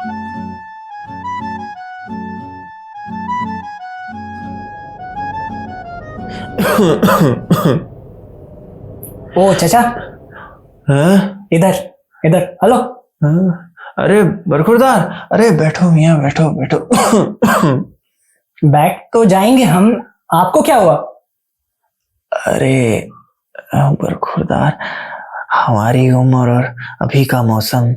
ओ चाचा, हाँ? इधर इधर, हेलो। हाँ? अरे बरखुरदार, अरे बैठो मियाँ, बैठो बैठो। बैठ तो जाएंगे हम, आपको क्या हुआ? अरे बरखुरदार, हमारी उम्र और अभी का मौसम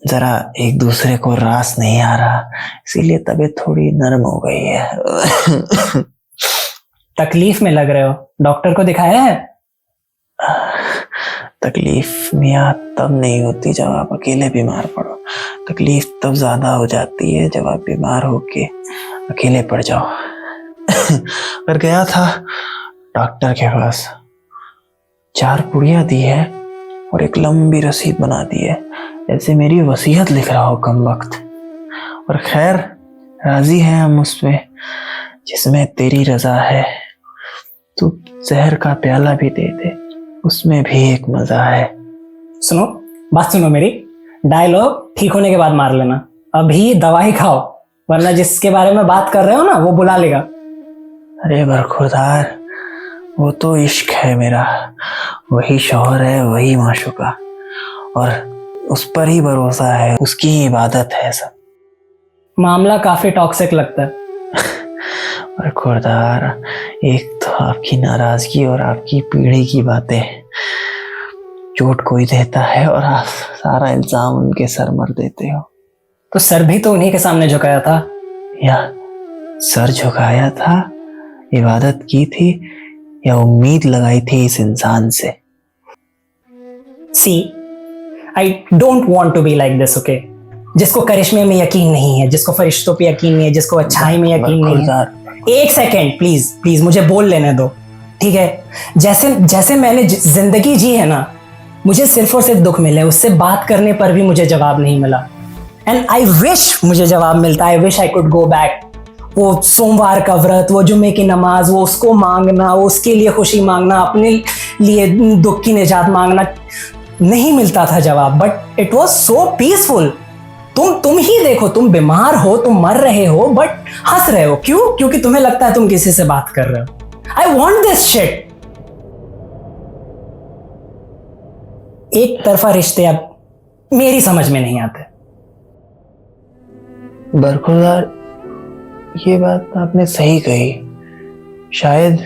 जरा एक दूसरे को रास नहीं आ रहा, इसीलिए तबीयत थोड़ी नरम हो गई है। तकलीफ में लग रहे हो, डॉक्टर को दिखाया है? तकलीफ मियाँ तब नहीं होती जब आप अकेले बीमार पड़ो, तकलीफ तब ज्यादा हो जाती है जब आप बीमार होके अकेले पड़ जाओ। पर गया था डॉक्टर के पास, 4 पुड़िया दी है और एक लंबी रसीद बना दी है, जैसे मेरी वसीयत लिख रहा हो कम वक्त। और खैर राजी है हम उसमें जिसमें तेरी रजा है। तू जहर का प्याला भी दे दे, उसमें भी एक मजा है। सुनो, बात सुनो मेरी, डायलॉग ठीक होने के बाद मार लेना, अभी दवाई खाओ, वरना जिसके बारे में बात कर रहे हो ना वो बुला लेगा। अरे बरखुरदार, वो तो इश्क है मेरा, वही शौहर है, वही माशुका, और उस पर ही भरोसा है, उसकी ही इबादत है सब। मामला काफी टॉक्सिक लगता है। बरखुरदार, एक तो आपकी नाराजगी और आपकी पीढ़ी की बातें, चोट कोई देता है और आप सारा इल्जाम उनके सर मर देते हो। तो सर भी तो उन्हीं के सामने झुकाया था। या सर झुकाया था, इबादत की थी, या उम्मीद लगाई थी इस इंसान से? See, I don't want to be like this, okay? जिसको करिश्मे में यकीन नहीं है, जिसको फरिश्तों पे यकीन नहीं है, जिसको अच्छाई में यकीन नहीं है। एक सेकेंड प्लीज प्लीज, मुझे बोल लेने दो, ठीक है? जैसे जैसे मैंने जिंदगी जी है ना, मुझे सिर्फ और सिर्फ दुख मिले, उससे बात करने पर भी मुझे जवाब नहीं मिला। एंड आई विश मुझे जवाब मिलता, I wish I could go back. वो सोमवार का व्रत, वो जुम्मे की नमाज, वो उसको मांगना, वो उसके लिए खुशी मांगना, अपने लिए दुख की निजात मांगना, नहीं मिलता था जवाब। But it was so peaceful. तुम ही देखो, तुम बीमार हो, तुम मर रहे हो, बट हंस रहे हो। क्यों? क्योंकि तुम्हें लगता है तुम किसी से बात कर रहे हो। I want this shit. एक तरफा रिश्ते अब मेरी समझ में नहीं आते। बरखुरदार, ये बात आपने सही कही, शायद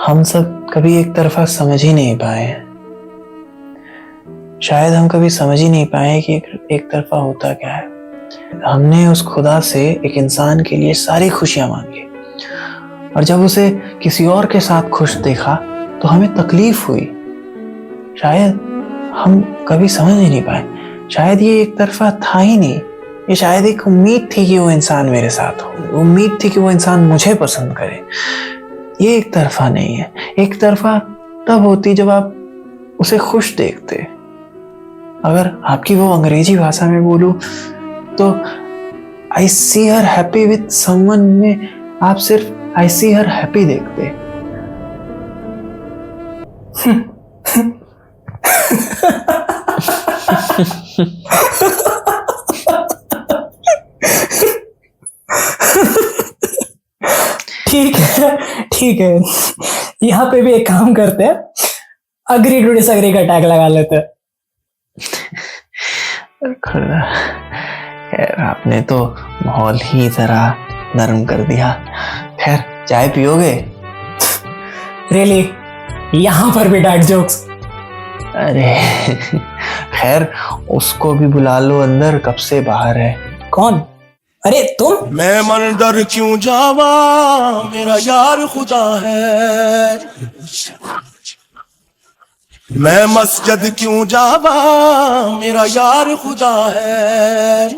हम सब कभी एक तरफा समझ ही नहीं पाए, शायद हम कभी समझ ही नहीं पाए कि एक तरफा होता क्या है। हमने उस खुदा से एक इंसान के लिए सारी खुशियां मांगी, और जब उसे किसी और के साथ खुश देखा तो हमें तकलीफ हुई। शायद हम कभी समझ ही नहीं पाए, शायद ये एक तरफा था ही नहीं, ये शायद एक उम्मीद थी कि वो इंसान मेरे साथ हो, उम्मीद थी कि वो इंसान मुझे पसंद करे। ये एक तरफा नहीं है। एक तरफा तब होती जब आप उसे खुश देखते। अगर आपकी वो अंग्रेजी भाषा में बोलूं तो आई सी हर हैप्पी विथ समवन में आप सिर्फ आई सी हर हैप्पी देखते। ठीक है ठीक है, यहाँ पे भी एक काम करते हैं, अग्री टू डिसएग्री का टैग लगा लेते हैं। खैर आपने तो माहौल ही जरा नरम कर दिया। खैर चाय पियोगे? रियली? यहाँ पर भी डैड जोक्स? अरे खैर उसको भी बुला लो अंदर, कब से बाहर है। कौन? अरे तुम? मैं मंदर क्यों जावा, मेरा यार खुदा है। मैं मस्जिद क्यों जावा, मेरा यार खुदा है।